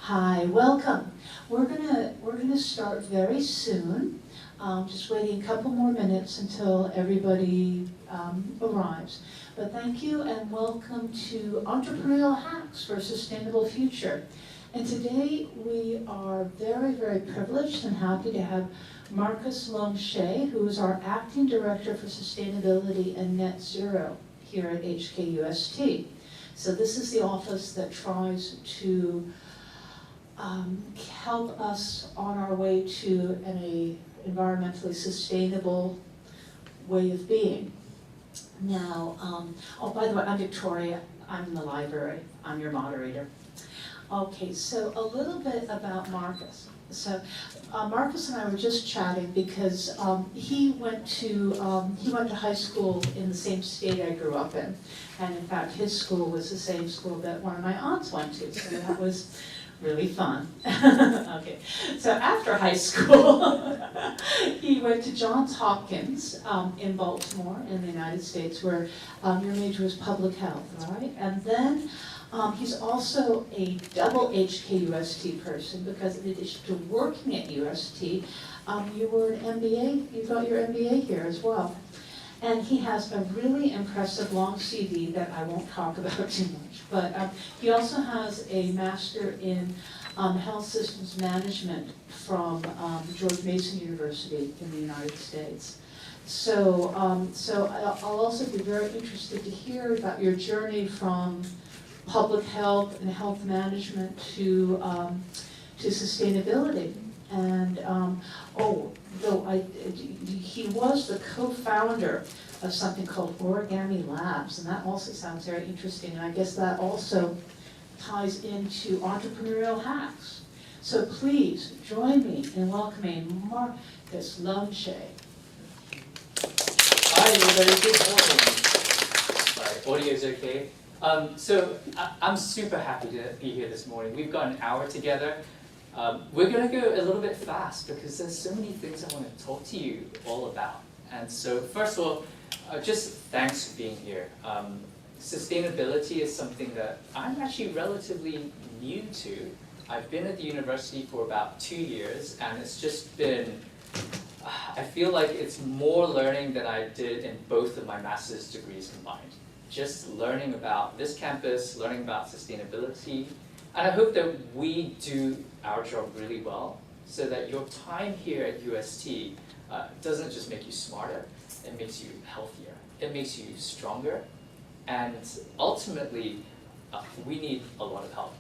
Hi, welcome. We're gonna start very soon. Just waiting a couple more minutes until everybody arrives. But thank you and welcome to Entrepreneurial Hacks for a Sustainable Future. And today we are very, very privileged and happy to have Marcus Leung-Shea, who is our Acting Director for Sustainability and Net Zero here at HKUST. So this is the office that tries to help us on our way to an environmentally sustainable way of being. Now, oh, by the way, I'm Victoria. I'm in the library. I'm your moderator. Okay, so a little bit about Marcus. So Marcus and I were just chatting because he went to high school in the same state I grew up in, and in fact his school was the same school that one of my aunts went to. So that was really fun. Okay, so after high school, he went to Johns Hopkins in Baltimore in the United States, where your major was public health, right? And then he's also a double HKUST person because in addition to working at UST, you were an MBA, you got your MBA here as well. And he has a really impressive long CV that I won't talk about too much, but he also has a master in health systems management from George Mason University in the United States. So, I'll also be very interested to hear about your journey from public health and health management to sustainability. And he was the co-founder of something called Origami Labs, and that also sounds very interesting. And I guess that also ties into entrepreneurial hacks. So please join me in welcoming Marcus Leung-Shea. Hi everybody, good morning. Sorry, audio is okay. I'm super happy to be here this morning. We've got an hour together. We're going to go a little bit fast because there's so many things I want to talk to you all about. And so first of all, just thanks for being here. Sustainability is something that I'm actually relatively new to. I've been at the university for about 2 years, and it's just been, I feel like it's more learning than I did in both of my master's degrees combined. Just learning about this campus, learning about sustainability, and I hope that we do our job really well so that your time here at UST doesn't just make you smarter, it makes you healthier, it makes you stronger, and ultimately, we need a lot of help.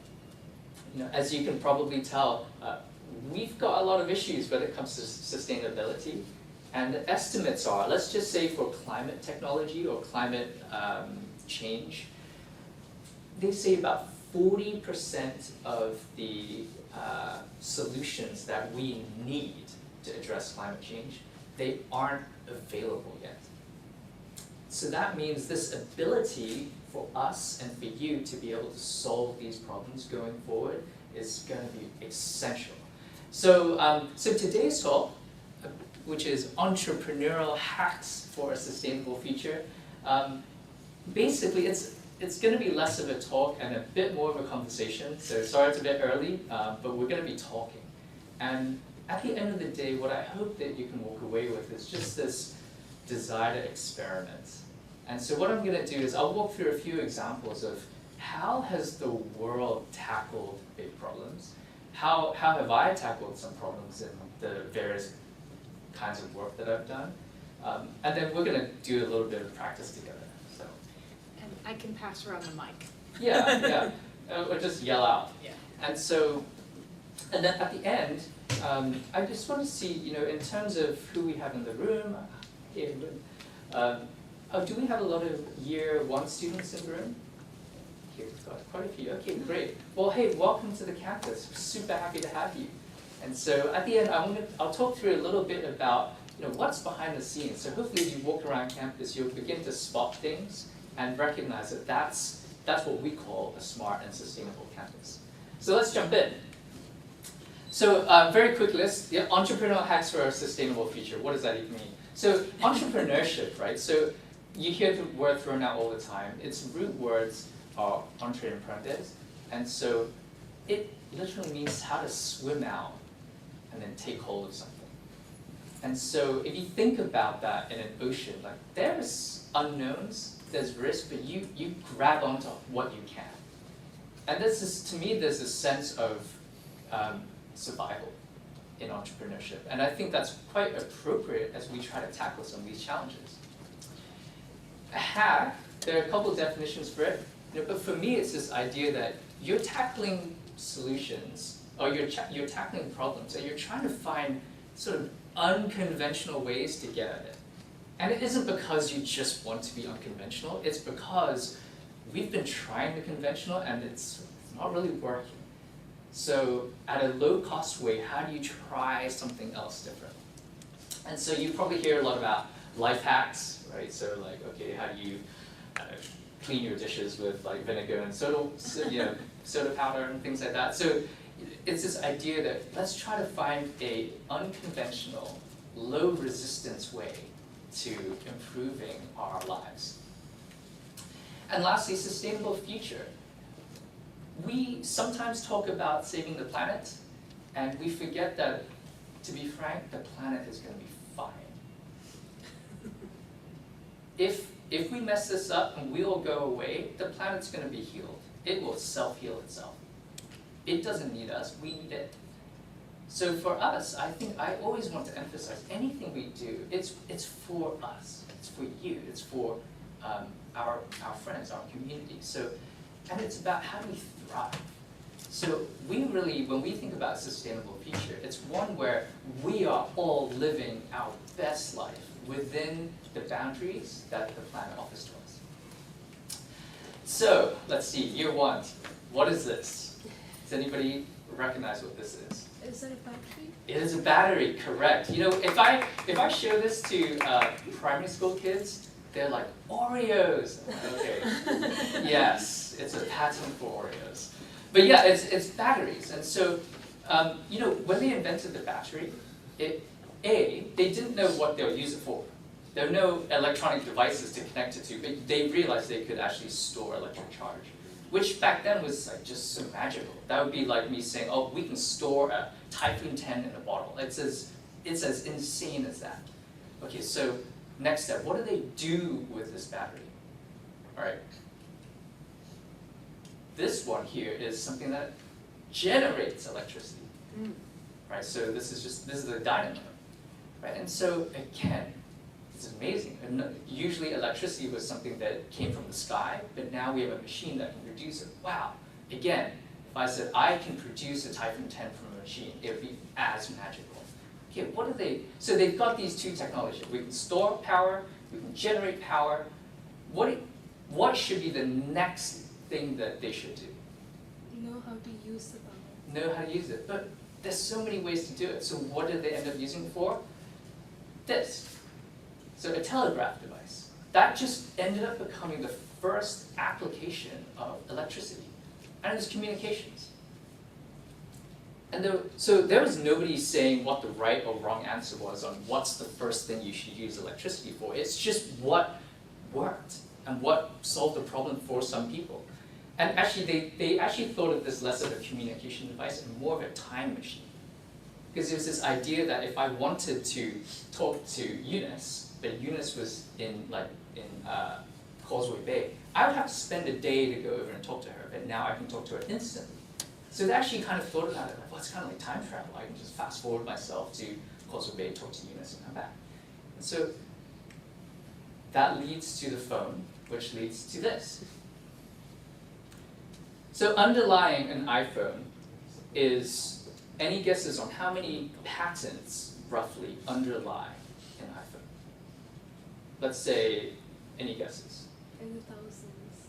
You know, as you can probably tell, we've got a lot of issues when it comes to sustainability, and the estimates are, let's just say for climate technology or climate change, they say about 40% of the solutions that we need to address climate change, they aren't available yet. So that means this ability for us and for you to be able to solve these problems going forward is going to be essential. So, today's talk, which is Entrepreneurial Hacks for a Sustainable Future, basically it's going to be less of a talk and a bit more of a conversation. So sorry it's a bit early, but we're going to be talking. And at the end of the day, what I hope that you can walk away with is just this desire to experiment. And so what I'm going to do is I'll walk through a few examples of how has the world tackled big problems? How have I tackled some problems in the various kinds of work that I've done? And then we're going to do a little bit of practice together. And I can pass around the mic. Yeah. Or just yell out. Yeah. And so, and then at the end, I just want to see, in terms of who we have in the room. Do we have a lot of year 1 students in the room? Here, we've got quite a few. Okay, great. Well, hey, welcome to the campus. We're super happy to have you. And so at the end, I'll talk through a little bit about what's behind the scenes. So hopefully as you walk around campus, you'll begin to spot things and recognize that that's what we call a smart and sustainable campus. So let's jump in. So very quick list, entrepreneurial hacks for a sustainable future. What does that even mean? So entrepreneurship, right? So you hear the word thrown out all the time. Its root words are entre and parentheses. And so it literally means how to swim out and then take hold of something. And so if you think about that in an ocean, like there's unknowns, there's risk, but you grab onto what you can. And this is, to me, there's a sense of survival in entrepreneurship. And I think that's quite appropriate as we try to tackle some of these challenges. A hack, there are a couple of definitions for it, but for me it's this idea that you're tackling solutions, or you're tackling problems, and you're trying to find sort of unconventional ways to get at it. And it isn't because you just want to be unconventional, it's because we've been trying the conventional and it's not really working. So at a low cost way, how do you try something else different? And so you probably hear a lot about life hacks, right? So like, okay, how do you clean your dishes with like vinegar and soda powder and things like that. So it's this idea that let's try to find a unconventional, low resistance way to improving our lives. And lastly, sustainable future. We sometimes talk about saving the planet, and we forget that, to be frank, the planet is going to be fine. If we mess this up and we all go away, the planet's going to be healed. It will self-heal itself. It doesn't need us, we need it. So for us, I think I always want to emphasize anything we do, it's for us, it's for you, it's for our friends, our community. So, and it's about how do we thrive. So we really, when we think about a sustainable future, it's one where we are all living our best life within the boundaries that the planet offers to us. So let's see, year one, what is this? Does anybody recognize what this is? Is it a battery? It is a battery, correct. You know, if I show this to primary school kids, they're like, Oreos. Okay, yes, it's a patent for Oreos. But yeah, it's batteries. And so, you know, when they invented the battery, they didn't know what they would use it for. There were no electronic devices to connect it to, but they realized they could actually store electric charge, which back then was like just so magical. That would be like me saying, oh, we can store a Typhoon 10 in a bottle. It's as insane as that. Okay, so next step, what do they do with this battery? All right. This one here is something that generates electricity. Right, so this is a dynamo. Right, and so again, it's amazing. And usually electricity was something that came from the sky, but now we have a machine that can produce it. Wow, again, if I said I can produce a Typhoon 10 from a machine, it would be as magical. Okay, what are they? So they've got these two technologies. We can store power, we can generate power. What should be the next thing that they should do? Know how to use the power. Know how to use it. But there's so many ways to do it. So what did they end up using it for? This. So a telegraph device. That just ended up becoming the first application of electricity. And it was communications. And so there was nobody saying what the right or wrong answer was on what's the first thing you should use electricity for. It's just what worked and what solved the problem for some people. And actually, they actually thought of this less of a communication device and more of a time machine. Because there was this idea that if I wanted to talk to Eunice, but Eunice was in Causeway Bay, I would have to spend a day to go over and talk to her, but now I can talk to her instantly. So they actually kind of thought about it, like, well, it's kind of like time travel. I can just fast forward myself to Causeway Bay, talk to Eunice, and come back. And so that leads to the phone, which leads to this. So underlying an iPhone is, any guesses on how many patents roughly underlie an iPhone? Let's say, any guesses? In the thousands.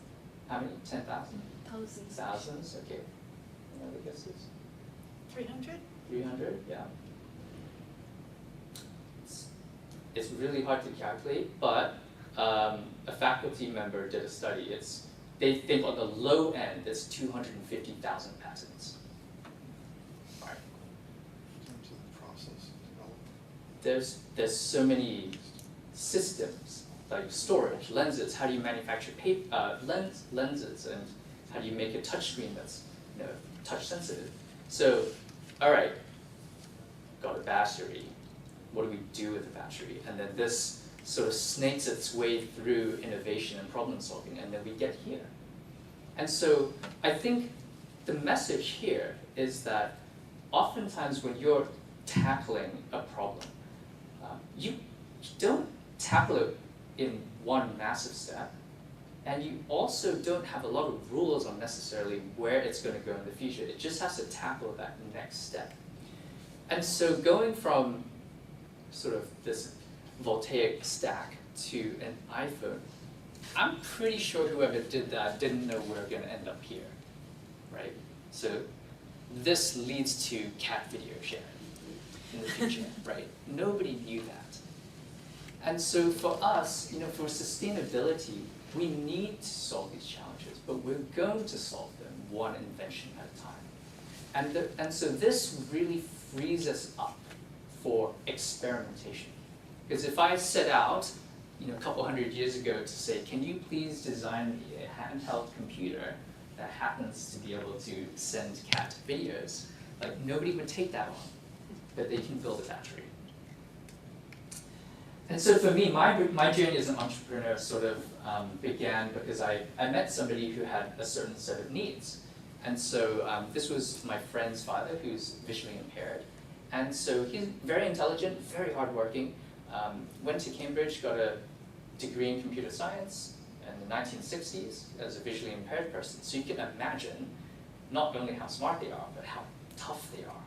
How many? 10,000? Thousands. Thousands, okay. Any other guesses? 300? 300, yeah. It's really hard to calculate, but a faculty member did a study. They think on the low end, it's 250,000 patents. All right. In terms of the process of development. There's so many systems, like storage, lenses. How do you manufacture lenses, and how do you make a touchscreen that's touch sensitive. So, all right, got a battery. What do we do with the battery? And then this sort of snakes its way through innovation and problem solving, and then we get here. And so I think the message here is that oftentimes when you're tackling a problem, you don't tackle it in one massive step, and you also don't have a lot of rules on necessarily where it's going to go in the future. It just has to tackle that next step. And so going from sort of this voltaic stack to an iPhone, I'm pretty sure whoever did that didn't know we're going to end up here, right? So this leads to cat video sharing in the future, right? Nobody knew that. And so for us, for sustainability, we need to solve these challenges, but we're going to solve them one invention at a time. And so this really frees us up for experimentation. Because if I set out, a couple hundred years ago to say, can you please design me a handheld computer that happens to be able to send cat videos, like nobody would take that on, but they can build a battery. And so for me, my journey as an entrepreneur sort of began because I met somebody who had a certain set of needs. And so this was my friend's father, who's visually impaired. And so he's very intelligent, very hardworking, went to Cambridge, got a degree in computer science in the 1960s as a visually impaired person. So you can imagine not only how smart they are, but how tough they are.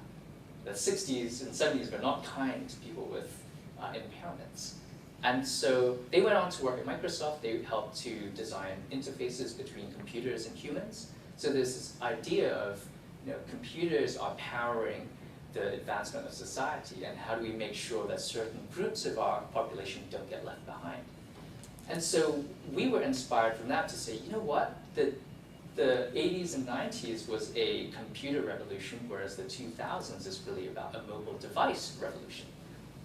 The 60s and 70s were not kind to people with impairments. And so they went on to work at Microsoft. They helped to design interfaces between computers and humans. So there's this idea of computers are powering the advancement of society, and how do we make sure that certain groups of our population don't get left behind. And so we were inspired from that to say, you know what, the 80s and 90s was a computer revolution, whereas the 2000s is really about a mobile device revolution.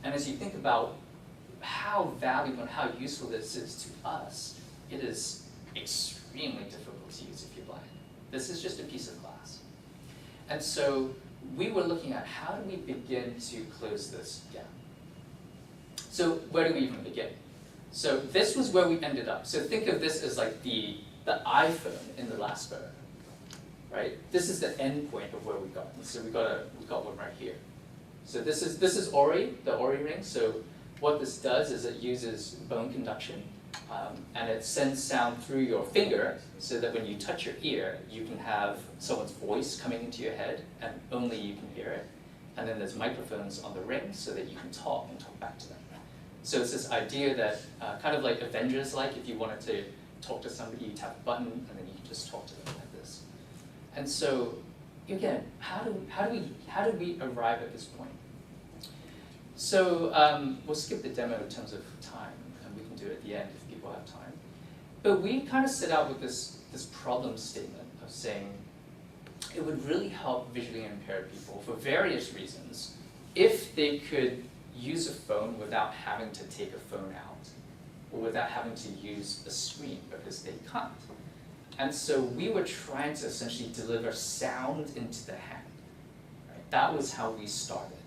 And as you think about how valuable and how useful this is to us, it is extremely difficult to use if you're blind. This is just a piece of glass. And so we were looking at how do we begin to close this gap. So where do we even begin? So this was where we ended up. So think of this as like the iPhone in the last photo, right? This is the end point of where we got. And so we got one right here. So this is Ori, the Ori ring. So what this does is it uses bone conduction, and it sends sound through your finger so that when you touch your ear, you can have someone's voice coming into your head, and only you can hear it. And then there's microphones on the ring so that you can talk and talk back to them. So it's this idea that, kind of like Avengers-like, if you wanted to talk to somebody, you tap a button, and then you can just talk to them like this. And so, again, how do we arrive at this point? So we'll skip the demo in terms of time, and we can do it at the end if people have time. But we kind of set out with this problem statement of saying it would really help visually impaired people for various reasons if they could use a phone without having to take a phone out, or without having to use a screen because they can't. And so we were trying to essentially deliver sound into the hand. Right? That was how we started.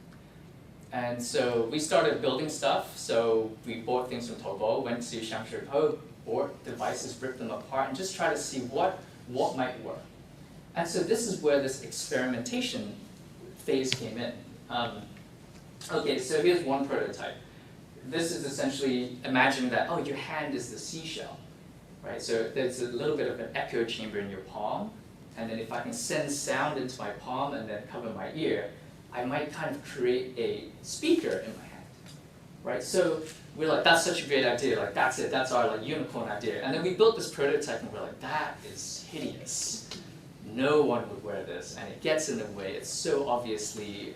And so we started building stuff. So we bought things from Taobao, went to Shangshoupo, bought devices, ripped them apart, and just try to see what might work. And so this is where this experimentation phase came in. Okay, so here's one prototype. This is essentially, imagine that, oh, your hand is the seashell, right? So there's a little bit of an echo chamber in your palm, and then if I can send sound into my palm and then cover my ear, I might kind of create a speaker in my hand, right? So we're like, that's such a great idea, like that's it, that's our like unicorn idea. And then we built this prototype and we're like, that is hideous. No one would wear this, and it gets in the way. It's so obviously,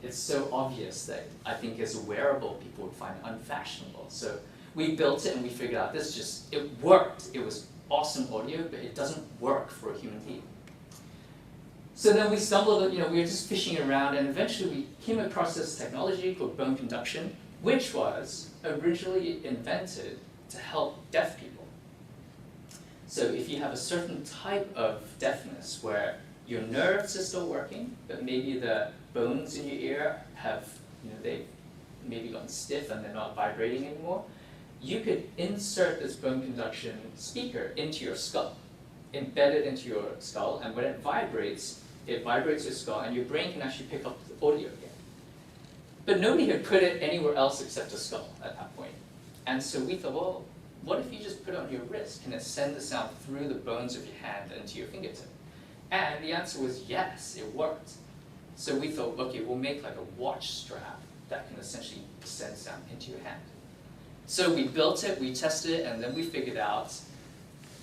it's so obvious that I think as a wearable, people would find unfashionable. So we built it and we figured out it worked. It was awesome audio, but it doesn't work for a human being. So then we stumbled, we were just fishing around, and eventually we came across this technology called bone conduction, which was originally invented to help deaf people. So if you have a certain type of deafness where your nerves are still working, but maybe the bones in your ear have, they've maybe gotten stiff and they're not vibrating anymore, you could insert this bone conduction speaker into your skull, embed it into your skull, and when it vibrates your skull, and your brain can actually pick up the audio again. But nobody had put it anywhere else except the skull at that point. And so we thought, well, what if you just put it on your wrist? Can it send the sound through the bones of your hand into your fingertip? And the answer was yes, it worked. So we thought, okay, we'll make like a watch strap that can essentially send sound into your hand. So we built it, we tested it, and then we figured out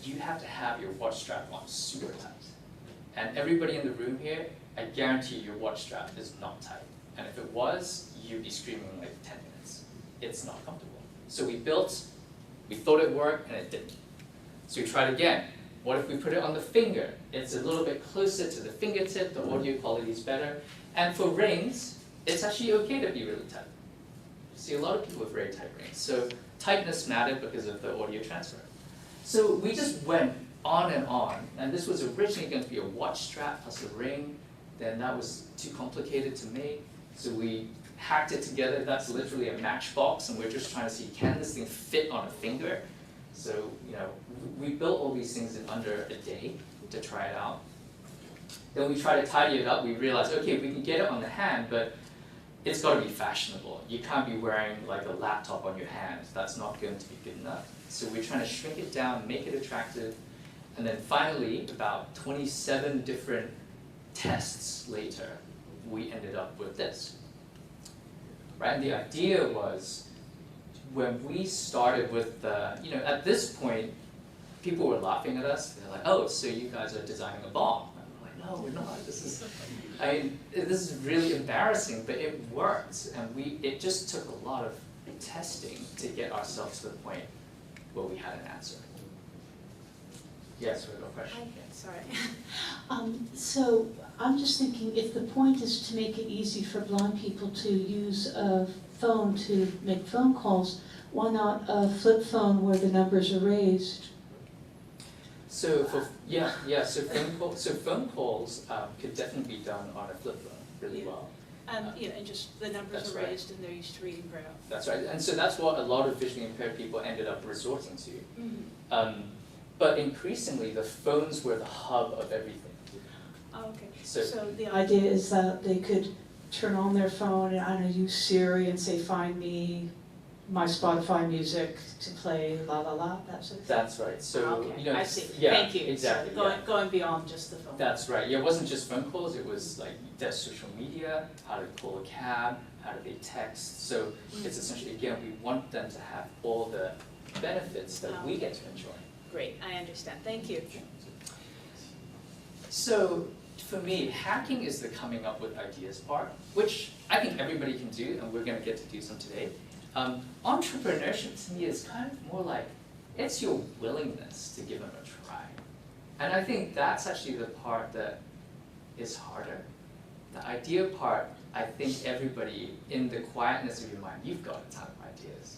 you have to have your watch strap on super tight. And everybody in the room here, I guarantee your watch strap is not tight. And if it was, you'd be screaming like 10 minutes. It's not comfortable. So we thought it worked, and it didn't. So we tried again. What if we put it on the finger? It's a little bit closer to the fingertip, the audio quality is better. And for rings, it's actually okay to be really tight. You see a lot of people with very tight rings. So tightness mattered because of the audio transfer. So we just went on, and this was originally going to be a watch strap plus a ring. Then that was too complicated to make, so we hacked it together. That's literally a matchbox, and we're just trying to see, can this thing fit on a finger? So, we built all these things in under a day to try it out. Then we tried to tidy it up. We realized, okay, we can get it on the hand, but it's got to be fashionable. You can't be wearing like a laptop on your hand. That's not going to be good enough. So we're trying to shrink it down, make it attractive, and then finally, about 27 different tests later, we ended up with this. Right? And the idea was, when we started with the, at this point, people were laughing at us. They're like, oh, so you guys are designing a bomb. And I'm like, no, we're not. This is really embarrassing, but it worked. And it just took a lot of testing to get ourselves to the point where we had an answer. Yes, we have a question. Sorry. So I'm just thinking, if the point is to make it easy for blind people to use a phone to make phone calls, why not a flip phone where the numbers are raised? So so phone calls could definitely be done on a flip phone really well. And just the numbers That's are right. raised and they're used to reading braille. That's right, and so that's what a lot of visually impaired people ended up resorting to. Mm-hmm. But increasingly, the phones were the hub of everything. Oh, okay. So the the idea is that they could turn on their phone and, I don't know, use Siri and say, find me my Spotify music to play la la la, that sort of thing. That's right. So okay, I see. Yeah, Thank you. exactly. So going beyond just the phone. That's right. Yeah, it wasn't just phone calls. It was like their social media, how to call a cab, how do they text. So it's essentially, again, we want them to have all the benefits that we get to enjoy. Great, I understand. Thank you. So for me, hacking is the coming up with ideas part, which I think everybody can do, and we're going to get to do some today. Entrepreneurship to me is kind of more like, it's your willingness to give them a try. And I think that's actually the part that is harder. The idea part, I think everybody, in the quietness of your mind, you've got a ton of ideas.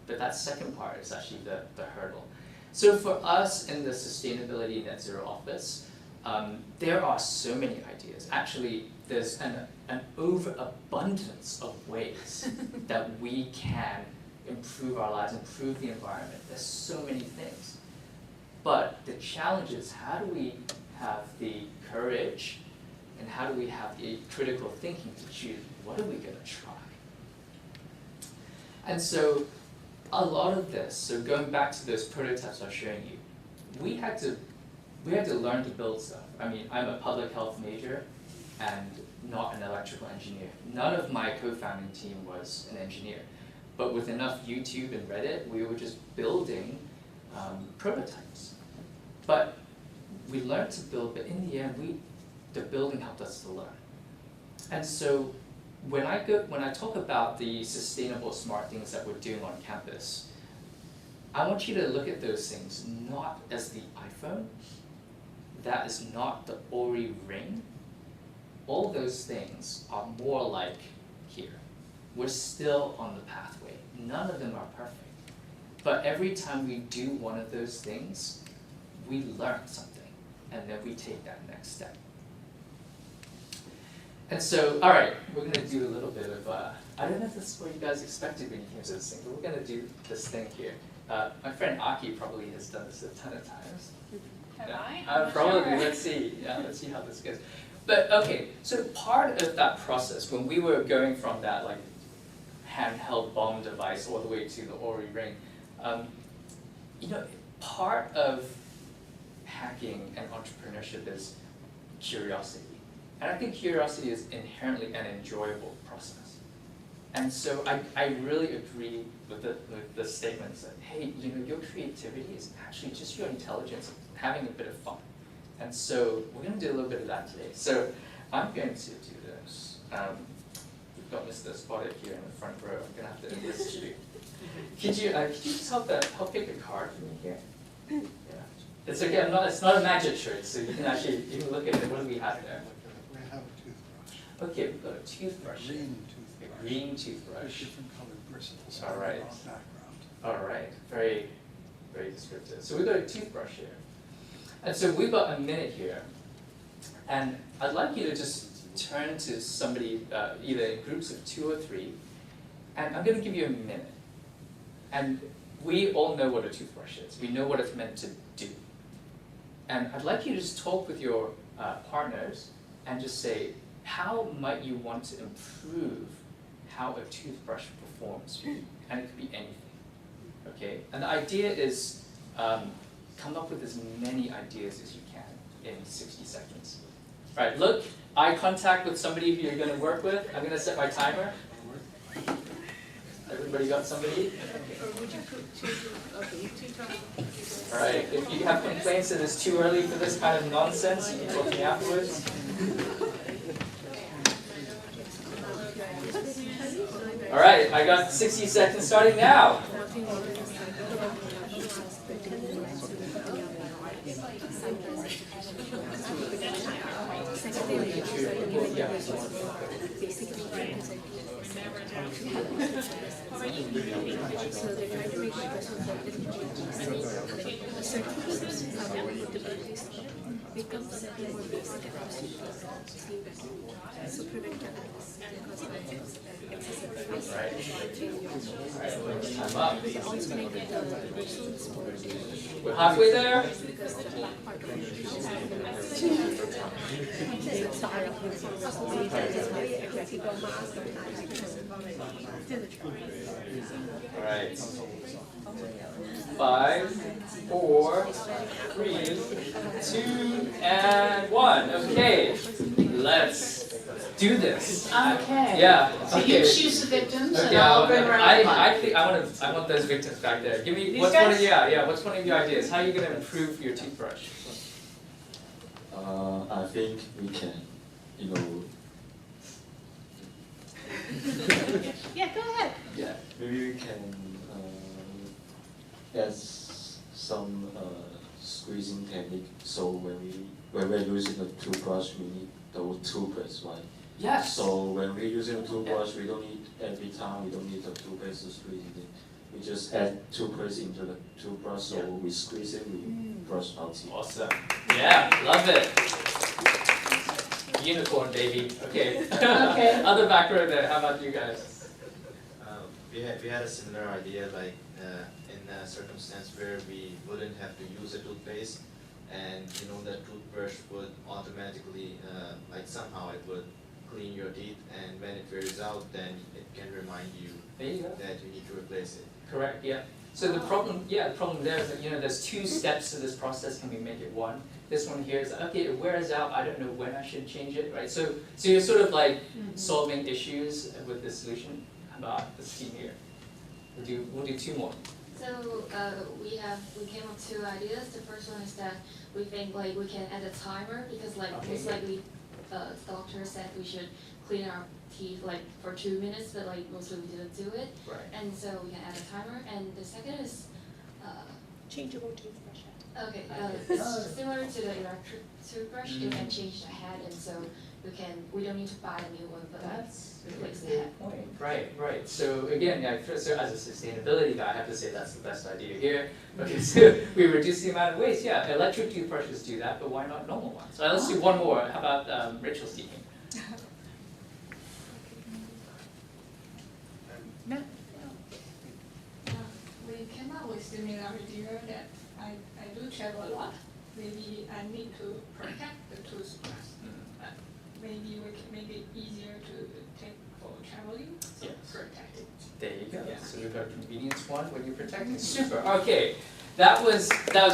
But that second part is actually the hurdle. So for us in the Sustainability Net Zero office, there are so many ideas. Actually, there's an overabundance of ways that we can improve our lives, improve the environment. There's so many things. But the challenge is, how do we have the courage and how do we have the critical thinking to choose what are we going to try? And so a lot of this, so going back to those prototypes I was showing you, we had to learn to build stuff. I mean, I'm a public health major and not an electrical engineer. None of my co-founding team was an engineer. But with enough YouTube and Reddit, we were just building prototypes. But we learned to build, but in the end, the building helped us to learn. And so when I talk about the sustainable smart things that we're doing on campus, I want you to look at those things not as the iPhone, that is not the Ori ring. All those things are more like here. We're still on the pathway. None of them are perfect. But every time we do one of those things, we learn something. and then we take that next step. And so, all right, we're gonna do a little bit of, I don't know if this is what you guys expected when you came to this thing, but we're gonna do this thing here. My friend Aki probably has done this a ton of times. Have Yeah. I? I'm not Probably, sure. let's see, let's see how this goes. But, okay, so part of that process, when we were going from that like handheld bomb device all the way to the Ori ring, you know, part of hacking and entrepreneurship is curiosity. And I think curiosity is inherently an enjoyable process. And so I really agree with the statements that, hey, you know, your creativity is actually just your intelligence, having a bit of fun. And so we're going to do a little bit of that today. So I'm going to do this. We've got Mr. Spotted here in the front row. I'm going to have to enlist you. Could you just help pick a card for me here? Yeah. It's okay. It's not a magic trick, so you can look at it. What do we have there? We have a toothbrush. Okay, we've got a toothbrush. A green A toothbrush. green With toothbrush. different colored bristles. All right. On the background. All right. Very, very descriptive. So we've got a toothbrush here. And so we've got a minute here. And I'd like you to just turn to somebody, either in groups of 2 or 3, and I'm going to give you a minute. And we all know what a toothbrush is. We know what it's meant to do. And I'd like you to just talk with your partners and just say, how might you want to improve how a toothbrush performs for you? And it could be anything. Okay? And the idea is come up with as many ideas as you can in 60 seconds. All right, look, eye contact with somebody who you're going to work with. I'm going to set my timer. Everybody got somebody? Or would you put two All right, if you have complaints that it's too early for this kind of nonsense, you can talk to me afterwards. All right, I got 60 seconds starting now. Right. Time up. We're halfway there. All right. 5, 4, 3, 2, and 1. Okay, let's do this. Okay. Yeah. So you choose the victims, and Okay, I'll bring around the mic. I think I want those victims back there. Give me These what's guys? one of what's one of your ideas? How are you going to improve your toothbrush? I think we can, you know, Yeah, go ahead. yeah, maybe we can add some squeezing technique. So when we're using a toothbrush, we need the toothpaste, right? Yes. So when we're using a toothbrush, we don't need every time. We don't need the toothpaste to squeeze it. We just add toothpaste into the toothbrush. So Yeah. we squeeze it, we brush our teeth. Awesome. Yeah, love it. Unicorn, baby. Okay. Okay. Other back row there. How about you guys? We had a similar idea, like in a circumstance where we wouldn't have to use a toothpaste, and you know that toothbrush would automatically, like somehow it would clean your teeth, and when it wears out, then it can remind you There you go. that you need to replace it. Correct. Yeah. So the problem there is that there's 2 steps to this process. Can we make it 1? This one here is okay. It wears out. I don't know when I should change it. Right. So you're sort of like solving issues with this solution. How about this team here? We'll do 2 more. So we came up with 2 ideas. The first one is that we think like we can add a timer, because like Okay. most likely the doctor said we should clean our teeth like for 2 minutes, but like mostly we didn't do it, Right. and so we can add a timer. And the second is changeable toothbrush? it's similar to the electric toothbrush. You can change the head, and so we don't need to buy a new one, but That's a replace good that. point. Right. So again, yeah, so as a sustainability guy, I have to say that's the best idea here. Okay, so we reduce the amount of waste. Yeah, electric toothbrushes do that, but why not normal ones? So let's do one more. How about Rachel speaking? We came up with similar idea that I do travel a lot. Maybe I need to protect the toothbrush. Maybe we can make it easier to take for traveling, so Yes. protect it. There you go. Yeah. So we've got convenience one when you're protecting. Super. Okay, that was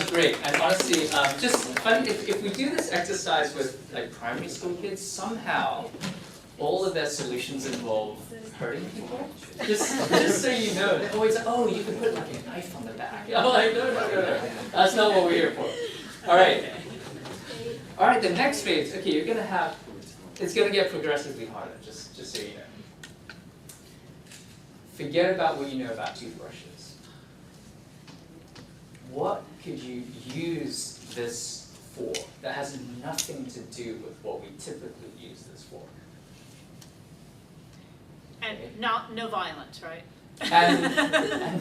great. And honestly, just fun. If we do this exercise with like primary school kids, somehow all of their solutions involve hurting people. Just so you know, they're always like, oh, you can put like a knife on the back. I'm like, no. That's not what we're here for. All right. All right. The next phase. Okay, you're gonna have. It's gonna get progressively harder. Just so you know. Forget about what you know about toothbrushes. What could you use this for that has nothing to do with what we typically use this for? And no violence, right? And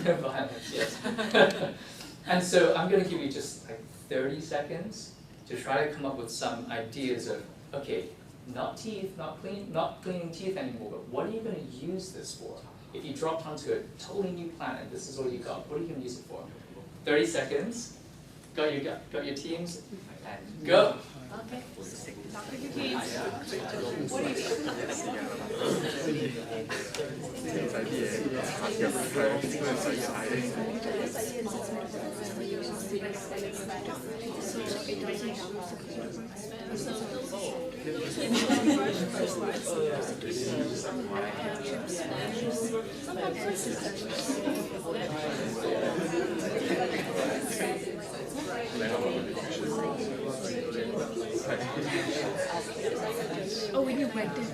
no violence, yes. And so I'm gonna give you just like 30 seconds to try to come up with some ideas of, okay, not cleaning teeth anymore, but what are you gonna use this for? If you dropped onto a totally new planet, this is all you got, what are you gonna use it for? 30 seconds, got your teams, and go. Okay. Oh, when you write them.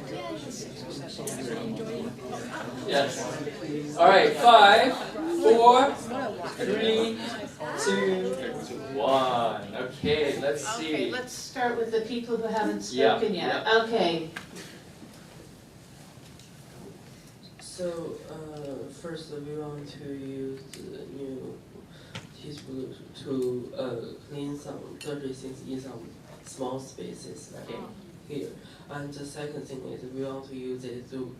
Yes. All right, 5, 4, 3, 2, 1. Okay, let's see. Okay, let's start with the people who haven't Yeah, spoken yet. Okay. So first we want to use the new teaspoon to clean some dirty things in some small spaces like here. And the second thing is we want to use it to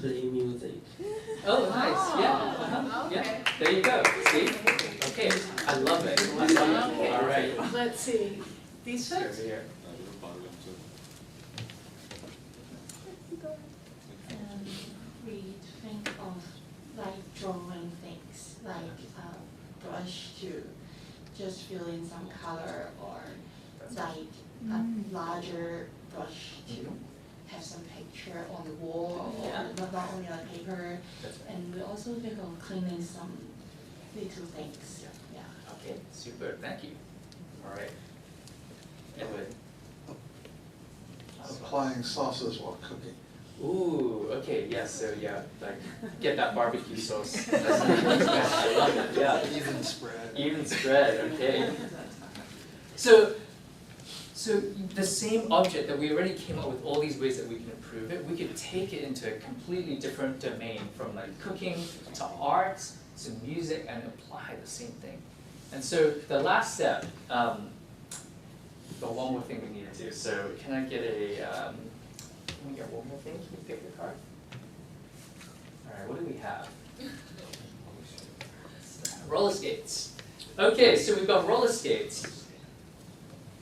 play music. Oh, nice. Yeah. Yeah. There you go. See? Okay. I love it. All right. Let's see. These Over folks? here. We think of like drawing things, like a brush to just fill in some color, or like a larger brush to have some picture on the wall, or not only on paper. That's right. And we also think of cleaning some little things. Yeah. Okay. Super. Thank you. All right. Edward. Applying sauces while cooking. Ooh, okay, yes, so yeah, like, get that barbecue sauce. I love it, yeah. Even spread. Even spread, okay. So the same object that we already came up with all these ways that we can improve it, we could take it into a completely different domain, from like cooking to art to music, and apply the same thing. And so the last step, but one more thing we need to do. So can I get a, can we get one more thing? Can you pick the card? All right, what do we have? Roller skates. Okay, so we've got roller skates.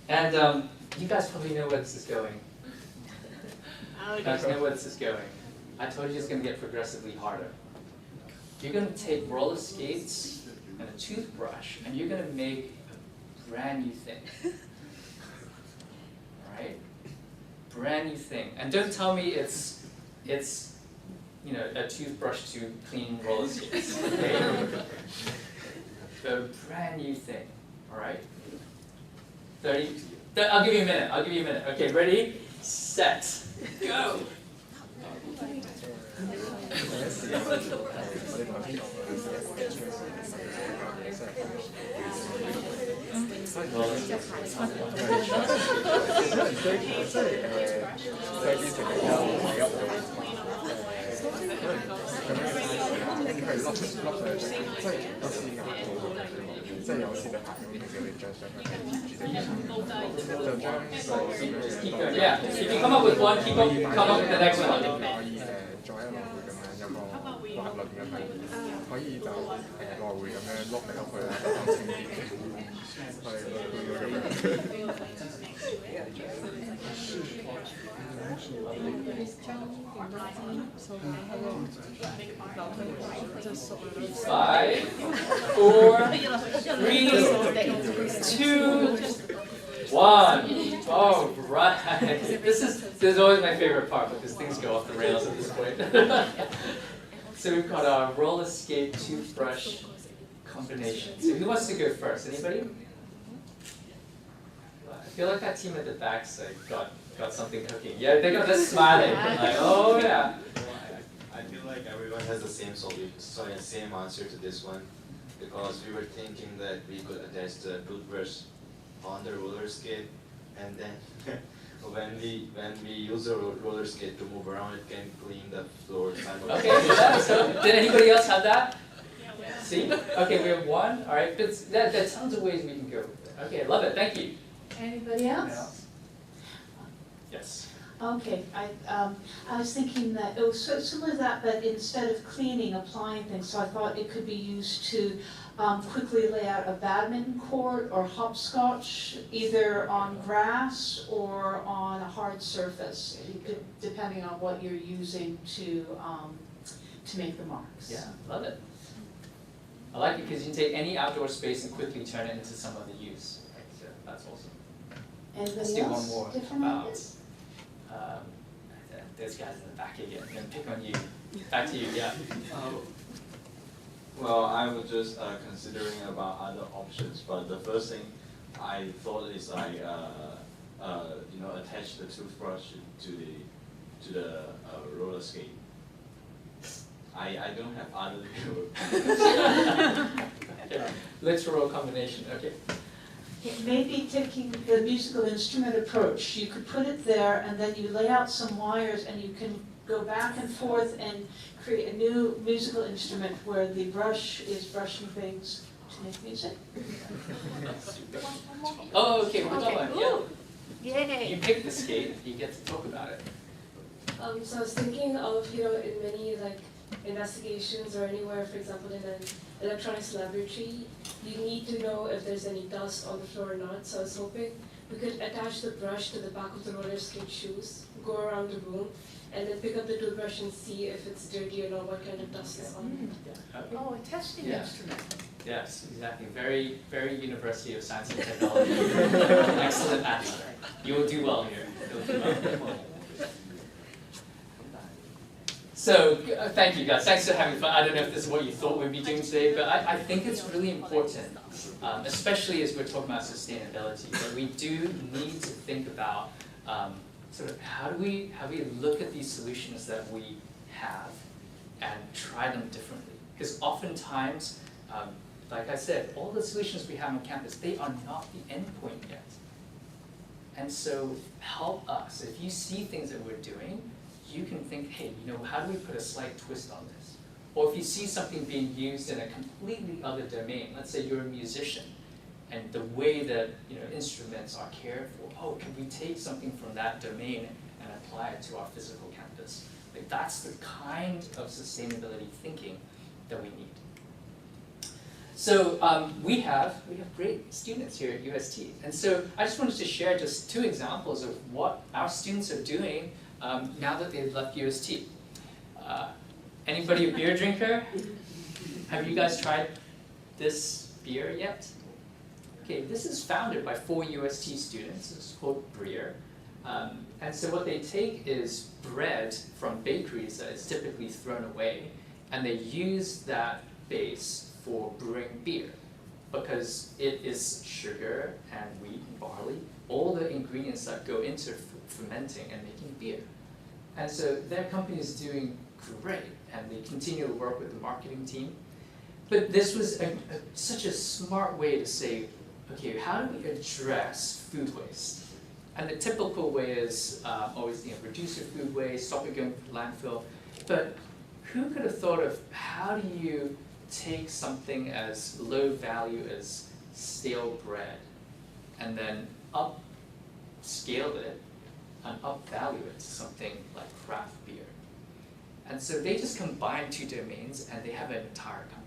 And you guys probably know where this is going. You guys know where this is going. I told you it's going to get progressively harder. You're going to take roller skates and a toothbrush, and you're going to make a brand new thing. All right? Brand new thing. And don't tell me it's you know, a toothbrush to clean roller skates. Okay? A brand new thing. All right? 30. I'll give you a minute. Okay, ready? Set. Go. Just keep going. Yeah. If you come up with one, come up with the next one. 再一路會咁樣有個滑輪嘅係可以就來回咁樣碌嚟碌去啦，得翻清潔嘅，5, 4, 3, 2, 1. All right. This is always my favorite part because things go off the rails at this point. So we've got our roller skate toothbrush combination. So who wants to go first? Anybody? I feel like that team at the back's got something cooking. Yeah, they got this smiling. Like, oh yeah. I feel like everyone has the same solution, sorry, same answer to this one, because we were thinking that we could attach the toothbrush on the roller skate, and then when we use the roller skate to move around, it can clean the floor. Okay, so did anybody else have that? See? Okay, we have one. All right, that's tons of ways we can go. Okay, I love it. Thank you. Anybody else? Yes. Okay, I was thinking that it was similar to that, but instead of cleaning, applying things. So I thought it could be used to quickly lay out a badminton court or hopscotch, either on grass or on a hard surface, depending on what you're using to make the marks. Yeah, love it. I like it because you can take any outdoor space and quickly turn it into some other use. Right? So that's awesome. Anybody Let's do else? one more. Different ideas? Those guys in the back again. I'm going to pick on you. Back to you, yeah. Well, I was just considering about other options, but the first thing I thought is attach the toothbrush to the roller skate. I don't have other. Okay. Literal combination. Okay. Maybe taking the musical instrument approach, you could put it there and then you lay out some wires and you can go back and forth and create a new musical instrument where the brush is brushing things to make music. Oh, okay, we're done. Yeah. Yay. You pick the skate, you get to talk about it. So I was thinking of, in many investigations or anywhere, for example, in an electronics laboratory, you need to know if there's any dust on the floor or not. So I was hoping we could attach the brush to the back of the roller skate shoes, go around the room, and then pick up the toothbrush and see if it's dirty or not, what kind of dust is on it. Yeah. Okay. Oh, a testing Yeah. instrument. Yes, exactly. Very, very University of Science and Technology. Excellent answer. You will do well here. You'll do well. So, thank you guys. Thanks for having fun. I don't know if this is what you thought we'd be doing today, but I think it's really important, especially as we're talking about sustainability, that we do need to think about sort of how do we look at these solutions that we have and try them differently. Because oftentimes, like I said, all the solutions we have on campus, they are not the end point yet. And so help us. If you see things that we're doing, you can think, hey, how do we put a slight twist on this? Or if you see something being used in a completely other domain, let's say you're a musician, and the way that instruments are cared for, can we take something from that domain and apply it to our physical campus? Like that's the kind of sustainability thinking that we need. So we have great students here at UST, and so I just wanted to share just 2 examples of what our students are doing now that they've left UST. Anybody a beer drinker? Have you guys tried this beer yet? Okay, this is founded by 4 UST students. It's called Breer. And so what they take is bread from bakeries that is typically thrown away, and they use that base for brewing beer because it is sugar and wheat and barley, all the ingredients that go into fermenting and making beer. And so their company is doing great, and they continue to work with the marketing team. But this was such a smart way to say, okay, how do we address food waste? And the typical way is always reduce your food waste, stop it going to landfill. But who could have thought of how do you take something as low value as stale bread and then upscale it and upvalue it to something like craft beer? And so they just combine two domains and they have an entire company.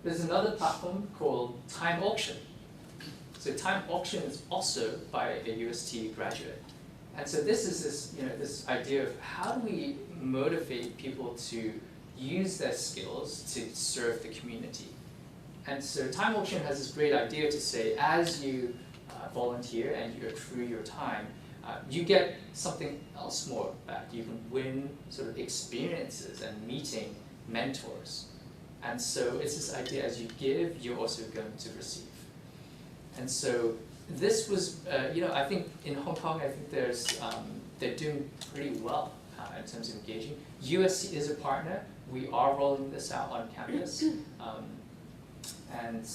There's another platform called Time Auction. So Time Auction is also by a UST graduate. And so this is this idea of how do we motivate people to use their skills to serve the community. And so Time Auction has this great idea to say, as you volunteer and you accrue your time, you get something else more back. You can win sort of experiences and meeting mentors. And so it's this idea, as you give, you're also going to receive. And so this was, I think in Hong Kong, I think they're doing pretty well in terms of engaging. USC is a partner. We are rolling this out on campus. And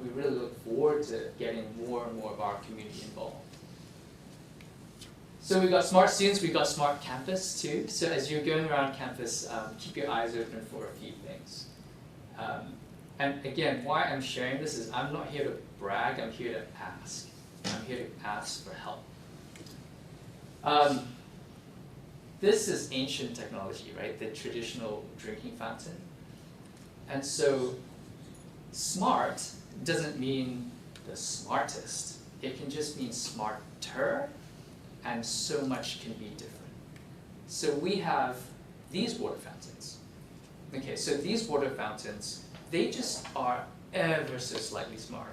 we really look forward to getting more and more of our community involved. So we've got smart students, we've got smart campus too. So as you're going around campus, keep your eyes open for a few things. And again, why I'm sharing this is I'm not here to brag, I'm here to ask. I'm here to ask for help. This is ancient technology, right? The traditional drinking fountain. And so smart doesn't mean the smartest. It can just mean smarter, and so much can be different. So we have these water fountains. Okay, so these water fountains, they just are ever so slightly smarter.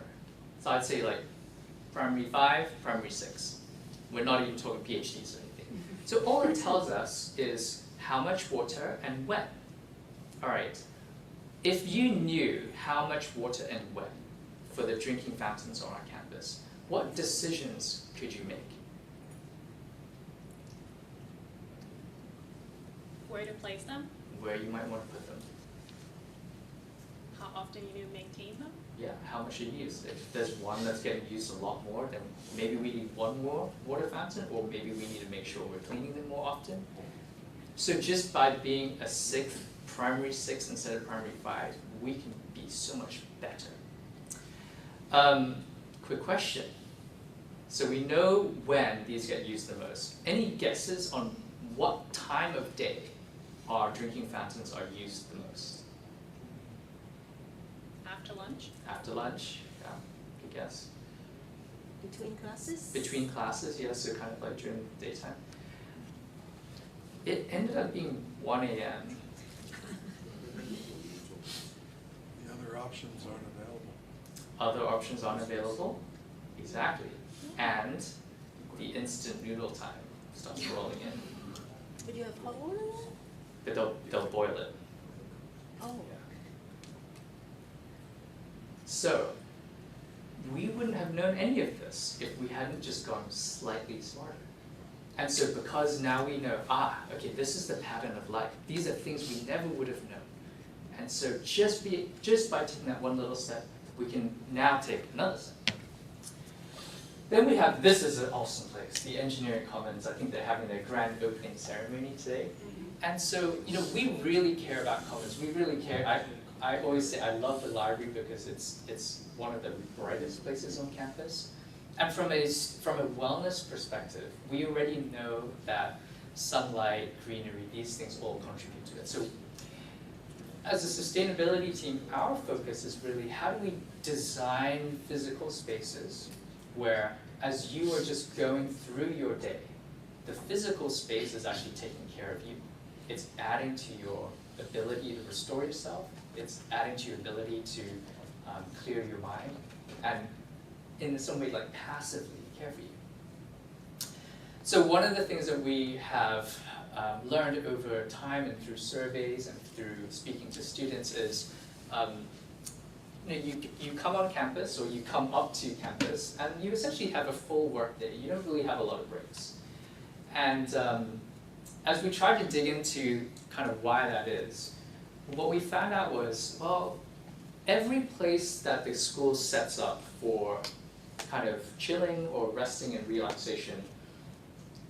So I'd say like primary 5, primary 6. We're not even talking PhDs or anything. So all it tells us is how much water and when. All right, if you knew how much water and when for the drinking fountains on our campus, what decisions could you make? Where to place them? Where you might want to put them. How often you need to maintain them? Yeah, how much you use. If there's one that's getting used a lot more, then maybe we need one more water fountain, or maybe we need to make sure we're cleaning them more often. So just by being a primary 6 instead of primary 5, we can be so much better. Quick question. So we know when these get used the most. Any guesses on what time of day our drinking fountains are used the most? After lunch? After lunch, yeah, good guess. Between classes? Between classes, yeah, so kind of like during the daytime. It ended up being 1 a.m. The other options aren't available. Other options aren't available, exactly. And the instant noodle time starts rolling in. Would you have hot water? But they'll boil it. Oh. Yeah. So, we wouldn't have known any of this if we hadn't just gone slightly smarter. And so because now we know, okay, this is the pattern of life. These are things we never would have known. And so just by taking that one little step, we can now take another step. Then we have, this is an awesome place, the Engineering Commons. I think they're having their grand opening ceremony today. And so, we really care about Commons. We really care. I always say I love the library because it's one of the brightest places on campus. And from a wellness perspective, we already know that sunlight, greenery, these things all contribute to it. So as a sustainability team, our focus is really how do we design physical spaces where as you are just going through your day, the physical space is actually taking care of you. It's adding to your ability to restore yourself. It's adding to your ability to clear your mind, and in some way like passively care for you. So one of the things that we have learned over time and through surveys and through speaking to students is you come on campus or you come up to campus and you essentially have a full work day. You don't really have a lot of breaks. And as we tried to dig into kind of why that is, what we found out was, well, every place that the school sets up for kind of chilling or resting and relaxation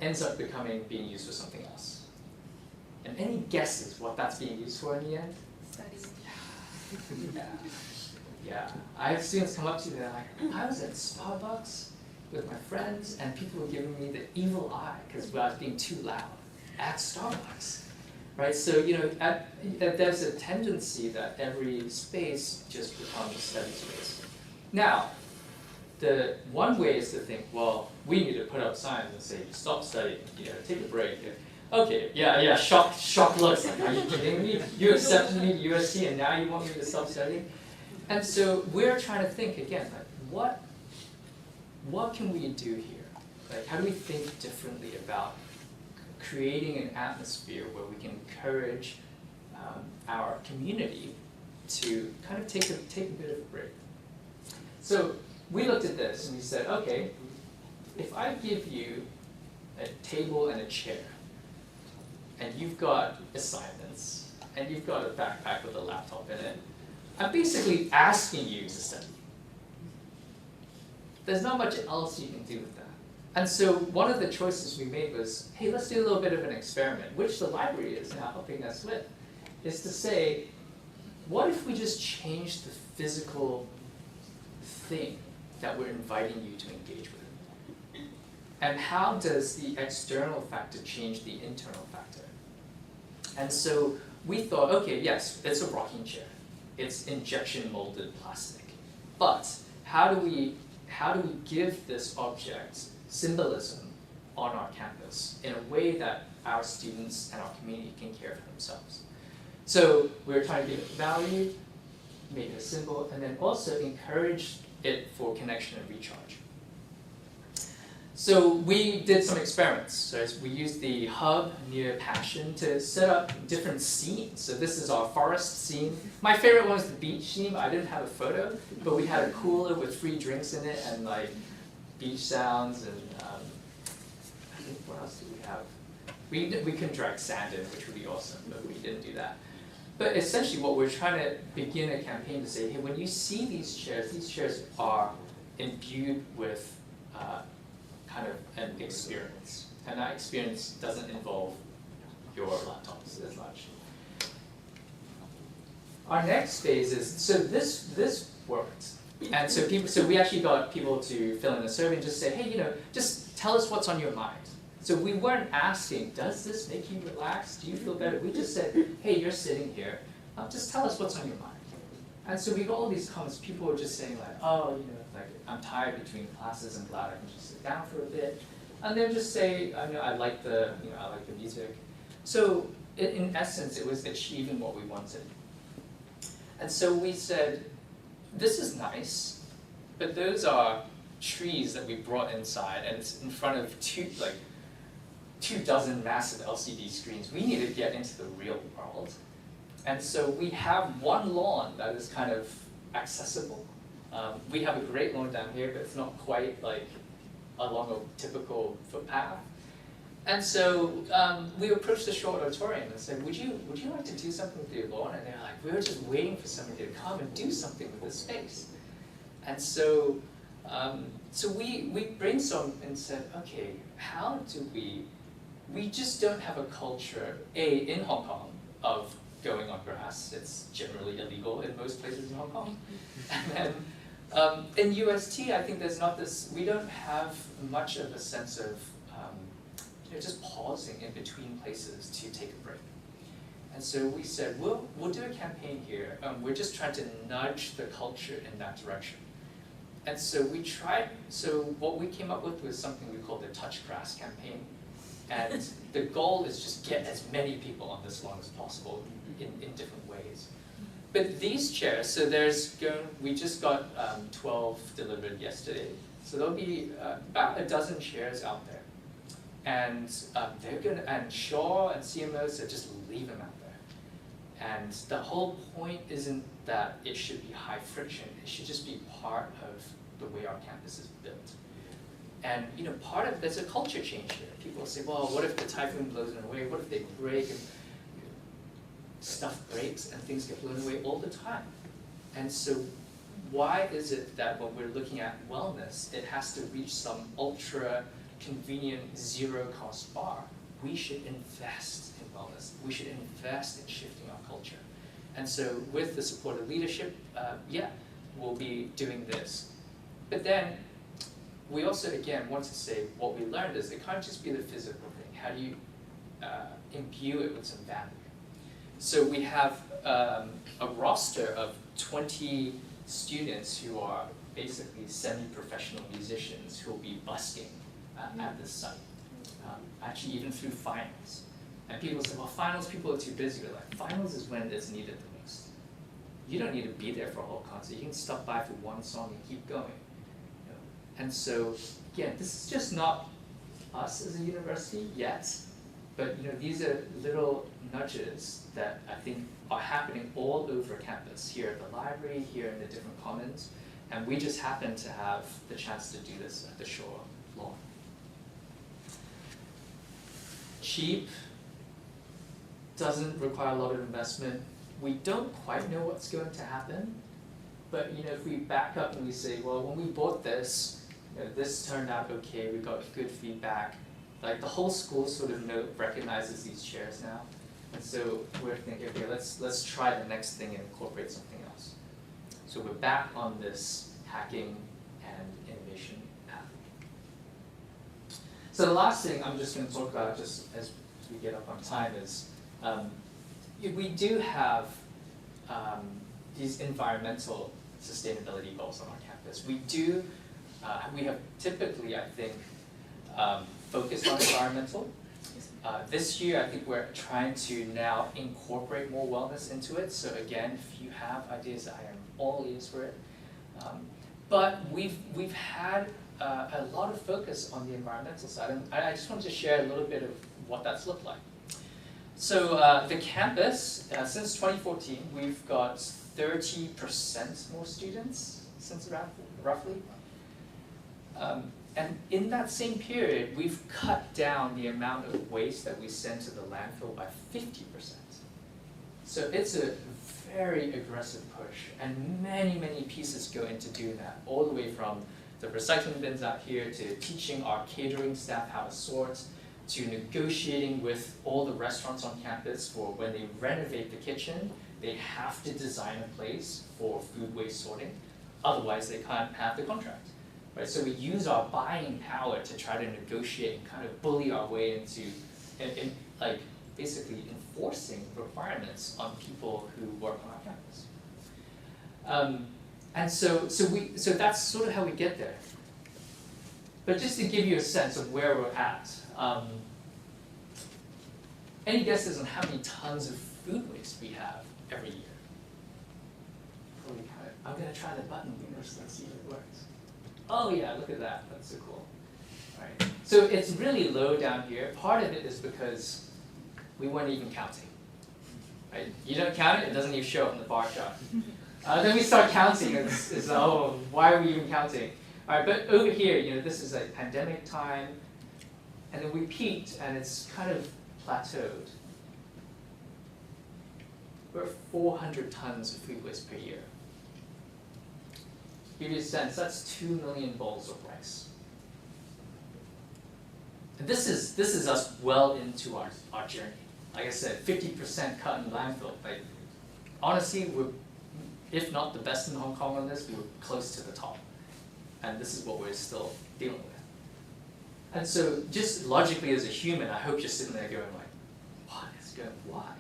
ends up being used for something else. And any guesses what that's being used for in the end? Yeah. Yeah. I have students come up to me, they're like, I was at Starbucks with my friends and people were giving me the evil eye because I was being too loud at Starbucks. Right? So, you know, there's a tendency that every space just becomes a study space. Now, the one way is to think, well, we need to put up signs and say, stop studying, you know, take a break. Okay, yeah, shock looks, like, are you kidding me? You accepted me to USC and now you want me to stop studying? And so we're trying to think again, like, what can we do here? Like, how do we think differently about creating an atmosphere where we can encourage our community to kind of take a bit of a break? So we looked at this and we said, okay, if I give you a table and a chair, and you've got assignments, and you've got a backpack with a laptop in it, I'm basically asking you to study. There's not much else you can do with that. And so one of the choices we made was, hey, let's do a little bit of an experiment, which the library is now helping us with, is to say, what if we just change the physical thing that we're inviting you to engage with? And how does the external factor change the internal factor? And so we thought, okay, yes, it's a rocking chair. It's injection molded plastic. But how do we give this object symbolism on our campus in a way that our students and our community can care for themselves? So we're trying to give it value, make it a symbol, and then also encourage it for connection and recharge. So we did some experiments. So we used the hub near Passion to set up different scenes. So this is our forest scene. My favorite one was the beach scene. I didn't have a photo, but we had a cooler with free drinks in it and like beach sounds and I think what else did we have? We couldn't drag sand in, which would be awesome, but we didn't do that. But essentially what we're trying to begin a campaign to say, hey, when you see these chairs are imbued with kind of an experience. And that experience doesn't involve your laptops as much. Our next phase is, so this worked. And so we actually got people to fill in a survey and just say, hey, you know, just tell us what's on your mind. So we weren't asking, does this make you relax? Do you feel better? We just said, hey, you're sitting here. Just tell us what's on your mind. And so we got all these comments. People were just saying like, oh, you know, like I'm tired between classes and glad I can just sit down for a bit. And they'll just say, I like the music. So in essence, it was achieving what we wanted. And so we said, this is nice, but those are trees that we brought inside, and it's in front of two dozen massive LCD screens. We need to get into the real world. And so we have one lawn that is kind of accessible. We have a great lawn down here, but it's not quite like along a typical footpath. And so we approached the short auditorium and said, would you like to do something with your lawn? And they're like, we were just waiting for somebody to come and do something with this space. And so we brainstormed and said, okay, how do we just don't have a culture, in Hong Kong, of going on grass. It's generally illegal in most places in Hong Kong. And then in UST, I think there's not this, we don't have much of a sense of just pausing in between places to take a break. And so we said, we'll do a campaign here. We're just trying to nudge the culture in that direction. And so what we came up with was something we called the Touch Grass campaign. And the goal is just get as many people on this lawn as possible in different ways. But these chairs, so we just got 12 delivered yesterday. So there'll be about a dozen chairs out there. And and Shaw and CMOs said just leave them out there. And the whole point isn't that it should be high friction, it should just be part of the way our campus is built. And part of there's a culture change here. People say, well, what if the typhoon blows them away? What if they break and stuff breaks and things get blown away all the time? And so why is it that when we're looking at wellness, it has to reach some ultra convenient zero cost bar? We should invest in wellness. We should invest in shifting our culture. And so with the support of leadership, yeah, we'll be doing this. But then we also, again, want to say what we learned is it can't just be the physical thing. How do you imbue it with some value? So we have a roster of 20 students who are basically semi-professional musicians who will be busking at this site, actually even through finals. And people say, well, finals people are too busy. We're like, finals is when it's needed the most. You don't need to be there for a whole concert. You can stop by for one song and keep going. You know? And so, again, this is just not us as a university yet, but you know, these are little nudges that I think are happening all over campus, here at the library, here in the different commons, and we just happen to have the chance to do this at the Shore Lawn. Cheap, doesn't require a lot of investment. We don't quite know what's going to happen, but you know, if we back up and we say, well, when we bought this, you know, this turned out okay, we got good feedback. Like the whole school sort of recognizes these chairs now, and so we're thinking, okay, let's try the next thing and incorporate something else. So we're back on this hacking and innovation path. So the last thing I'm just going to talk about, just as we get up on time, is we do have these environmental sustainability goals on our campus. We do, we have typically, I think, focused on environmental. This year, I think we're trying to now incorporate more wellness into it. So again, if you have ideas, I am all ears for it. But we've had a lot of focus on the environmental side, and I just wanted to share a little bit of what that's looked like. So the campus, since 2014, we've got 30% more students since around, roughly. And in that same period, we've cut down the amount of waste that we send to the landfill by 50%. So it's a very aggressive push, and many, many pieces go into doing that, all the way from the recycling bins out here to teaching our catering staff how to sort, to negotiating with all the restaurants on campus for when they renovate the kitchen, they have to design a place for food waste sorting, otherwise they can't have the contract. Right? So we use our buying power to try to negotiate and kind of bully our way into, like, basically enforcing requirements on people who work on our campus. And so that's sort of how we get there. But just to give you a sense of where we're at, any guesses on how many tons of food waste we have every year? I'm going to try the button first and see if it works. Oh yeah, look at that, that's so cool. All right. So it's really low down here. Part of it is because we weren't even counting. Right? You don't count it, it doesn't even show up in the bar chart. Then we start counting, it's oh, why are we even counting? All right, but over here, you know, this is like pandemic time, and then we peaked and it's kind of plateaued. We're at 400 tons of food waste per year. Give you a sense, that's 2 million bowls of rice. And this is us well into our journey. Like I said, 50% cut in landfill. Like, honestly, we're, if not the best in Hong Kong on this, we were close to the top. And this is what we're still dealing with. And so, just logically as a human, I hope you're sitting there going like, what is going, why?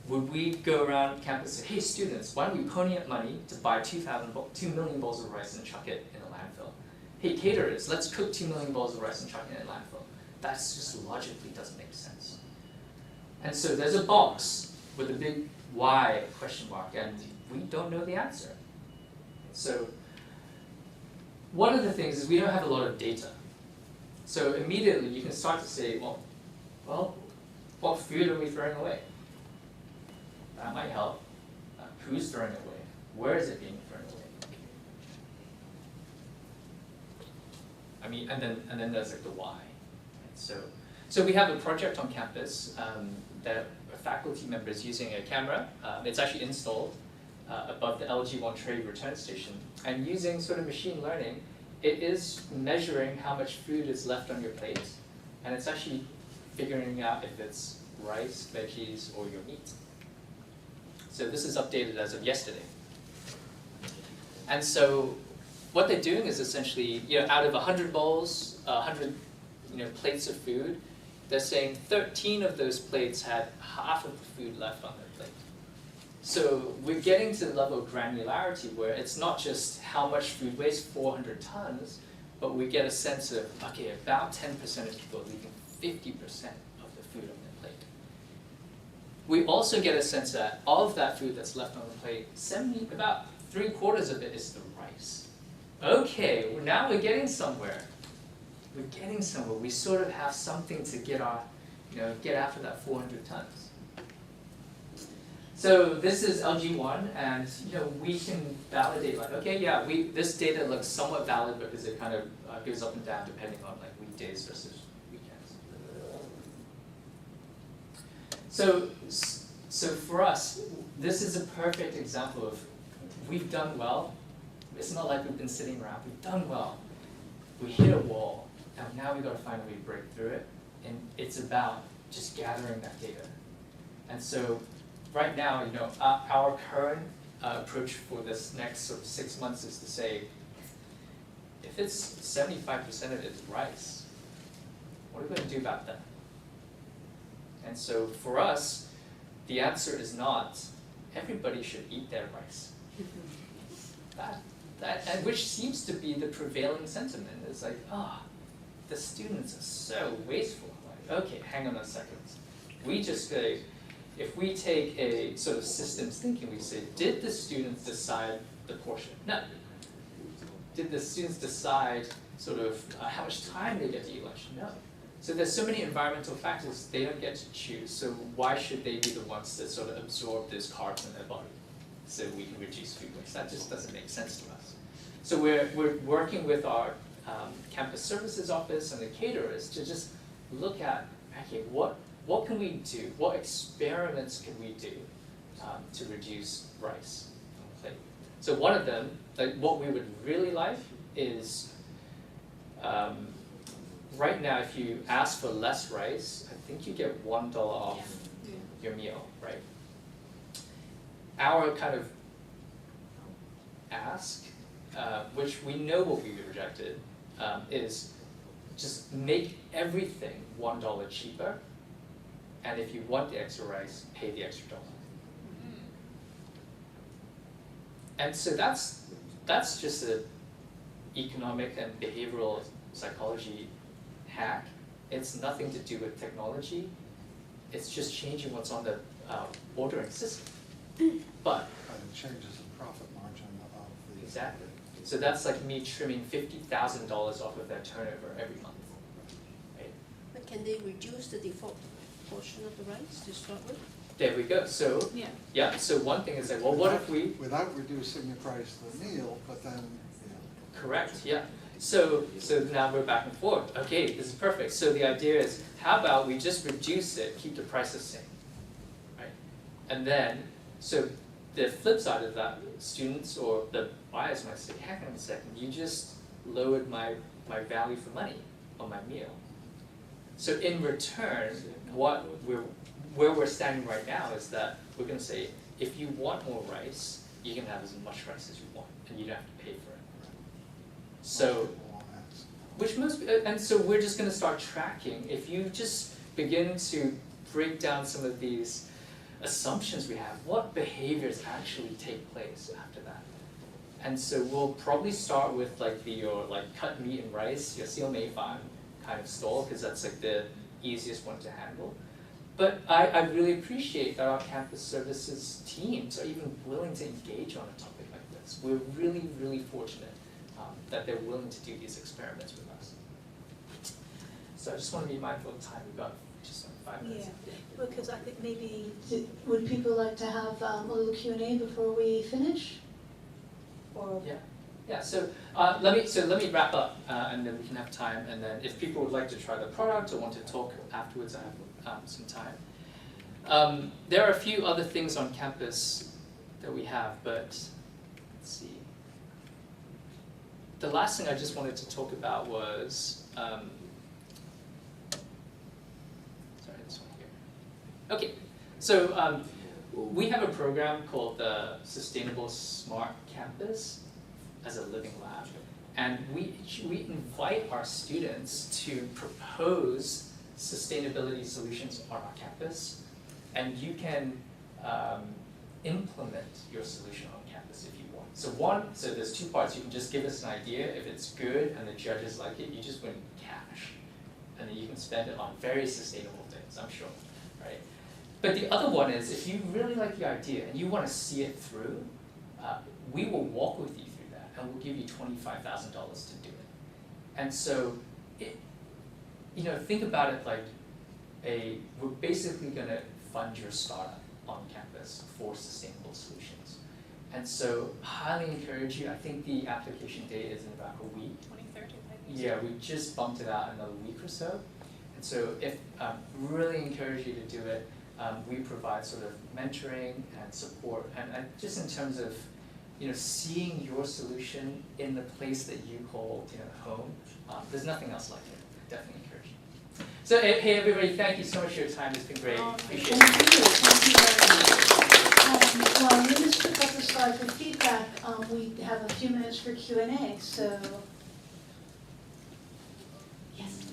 Would we go around campus and say, hey students, why don't we pony up money to buy 2 million bowls of rice and chuck it in a landfill? Hey caterers, let's cook 2 million bowls of rice and chuck it in a landfill. That just logically doesn't make sense. And so there's a box with a big why question mark, and we don't know the answer. So one of the things is we don't have a lot of data. So immediately you can start to say, well, what food are we throwing away? That might help. Who's throwing it away? Where is it being thrown away? I mean, and then there's like the why. Right? So we have a project on campus that a faculty member is using a camera. It's actually installed, above the LG1 tray return station. And using sort of machine learning, it is measuring how much food is left on your plate, and it's actually figuring out if it's rice, veggies, or your meat. So this is updated as of yesterday. And so what they're doing is essentially, out of 100 bowls, 100 plates of food, they're saying 13 of those plates had half of the food left on their plate. So we're getting to the level of granularity where it's not just how much food waste, 400 tons, but we get a sense of, okay, about 10% of people are leaving 50% of the food on their plate. We also get a sense that of that food that's left on the plate, about 3/4 of it is the rice. Okay, well, now we're getting somewhere. We're getting somewhere. We sort of have something to get after that 400 tons. So this is LG1, and we can validate this data looks somewhat valid because it kind of goes up and down depending on like weekdays versus weekends. So for us, this is a perfect example of we've done well. It's not like we've been sitting around. We've done well. We hit a wall, and now we've got to find a way to break through it. And it's about just gathering that data. And so right now, our current approach for this next sort of 6 months is to say, if it's 75% of it is rice, what are we going to do about that? And so for us, the answer is not everybody should eat their rice. And which seems to be the prevailing sentiment. It's like, the students are so wasteful. Like, okay, hang on a second. We just say, if we take a sort of systems thinking, we say, did the students decide the portion? No. Did the students decide sort of how much time they get to eat lunch? No. So there's so many environmental factors they don't get to choose. So why should they be the ones that sort of absorb those carbs in their body so we can reduce food waste? That just doesn't make sense to us. So we're working with our campus services office and the caterers to just look at, okay, what can we do? What experiments can we do to reduce rice on the plate? So one of them, like what we would really like is, right now if you ask for less rice, I think you get $1 off your meal, right? Our kind of ask, which we know will be rejected, is just make everything $1 cheaper. And if you want the extra rice, pay the extra $1. And so that's just an economic and behavioral psychology hack. It's nothing to do with technology. It's just changing what's on the ordering system. But it changes the profit margin of the. exactly. So that's like me trimming $50,000 off of their turnover every month. Right? But can they reduce the default portion of the rice to start with? There we go. So yeah. So one thing is like, well, what if we without reducing the price of the meal, but then correct, yeah. So now we're back and forth. Okay, this is perfect. So the idea is, how about we just reduce it, keep the price the same, right? And then, so the flip side of that, students or the buyers might say, hang on a second, you just lowered my value for money on my meal. So in return, where we're standing right now is that we're going to say, if you want more rice, you can have as much rice as you want, and you don't have to pay for it. So, and so we're just going to start tracking. If you just begin to break down some of these assumptions we have, what behaviors actually take place after that? And so we'll probably start with like your cut meat and rice, your seal mei fan kind of stall, because that's like the easiest one to handle. But I really appreciate that our campus services teams are even willing to engage on a topic like this. We're really, really fortunate that they're willing to do these experiments with us. So I just want to be mindful of time. We've got just 5 minutes. Yeah, because I think maybe, would people like to have a little Q&A before we finish? Or Yeah. So let me wrap up, and then we can have time. And then if people would like to try the product or want to talk afterwards, I have some time. There are a few other things on campus that we have, but let's see. The last thing I just wanted to talk about was, sorry, this one here. Okay, so we have a program called the Sustainable Smart Campus as a living lab. And we invite our students to propose sustainability solutions on our campus. And you can implement your solution on campus if you want. So there's two parts. You can just give us an idea. If it's good and the judges like it, you just win cash. And then you can spend it on very sustainable things, I'm sure, right? But the other one is, if you really like the idea and you want to see it through, we will walk with you through that, and we'll give you $25,000 to do it. And so, think about it like we're basically going to fund your startup on campus for sustainable solutions. And so, highly encourage you. I think the application date is in about a week. 23rd, I think. Yeah, we just bumped it out another week or so. And so, really encourage you to do it. We provide sort of mentoring and support, and just in terms of seeing your solution in the place that you call home. There's nothing else like it. Definitely encourage you. So hey everybody, thank you so much for your time. It's been great. Appreciate it. Thank you very much. While you just took up the slide for feedback, we have a few minutes for Q&A, so. Yes.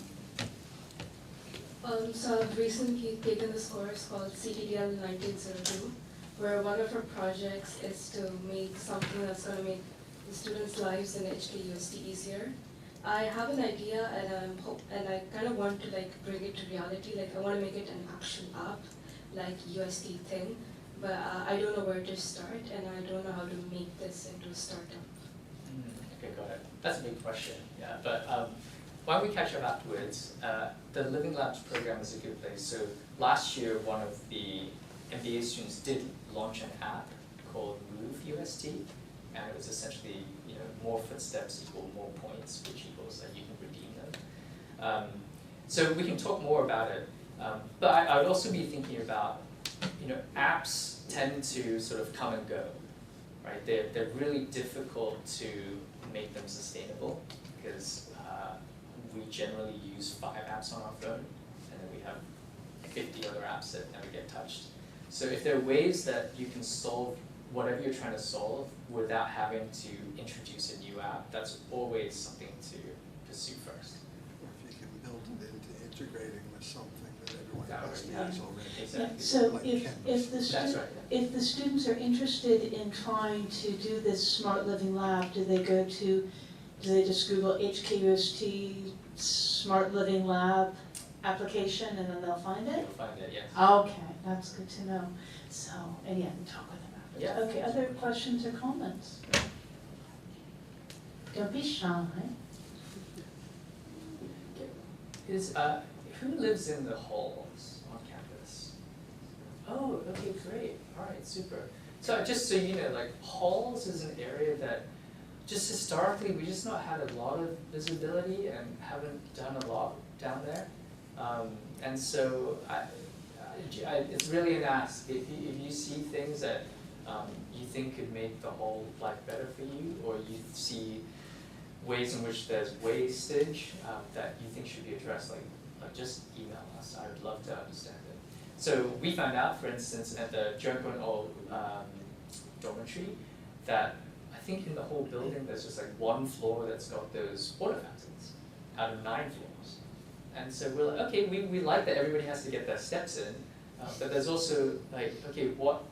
So I've recently taken this course called CTDL 1902, where one of our projects is to make something that's going to make the students' lives in HKUST easier. I have an idea, and I kind of want to bring it to reality. I want to make it an action app, like UST thing, but I don't know where to start, and I don't know how to make this into a startup. Okay, got it. That's a big question. Yeah, but why don't we catch up afterwards? The Living Labs program is a good place. So last year, one of the MBA students did launch an app called Move UST, and it was essentially more footsteps equal more points, which equals that you can redeem them. So we can talk more about it, but I would also be thinking about apps tend to sort of come and go, right? They're really difficult to make them sustainable because we generally use 5 apps on our phone, and then we have 50 other apps that never get touched. So if there are ways that you can solve whatever you're trying to solve without having to introduce a new app, that's always something to pursue first. Or if you can build it into integrating with something that everyone That else way, needs already. Exactly. So Like if Canvas. the right, if the students are interested in trying to do this Smart Living Lab, do they just Google HKUST Smart Living Lab application and then they'll find it? You'll find it, yes. Okay, that's good to know. So, and yeah, we talk with them after. Yeah. Okay, other questions or comments? Don't be shy. Who lives in the halls on campus? Oh, okay, great. All right, super. So just so you know, halls is an area that just historically we just not had a lot of visibility and haven't done a lot down there. And so it's really an ask. If you see things that you think could make the whole life better for you, or you see ways in which there's wastage that you think should be addressed, just email us. I would love to understand it. So we found out, for instance, at the Johns dormitory, that I think in the whole building there's just one floor that's got those water fountains out of 9 floors. And so we're like, okay, we like that everybody has to get their steps in, but there's also okay, what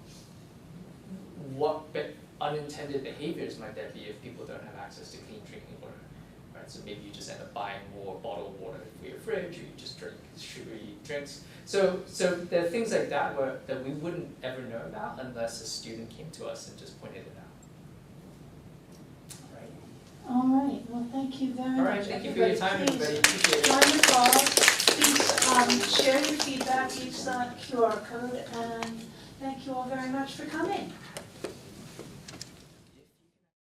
unintended behaviors might there be if people don't have access to clean drinking water, right? So maybe you just end up buying more bottled water for your fridge, or you just drink sugary drinks. So there are things like that that we wouldn't ever know about unless a student came to us and just pointed it out. All right, well, thank you very much. All right, thank you for your time, everybody. Appreciate it. Join the call. Please share your feedback, use that QR code, and thank you all very much for coming.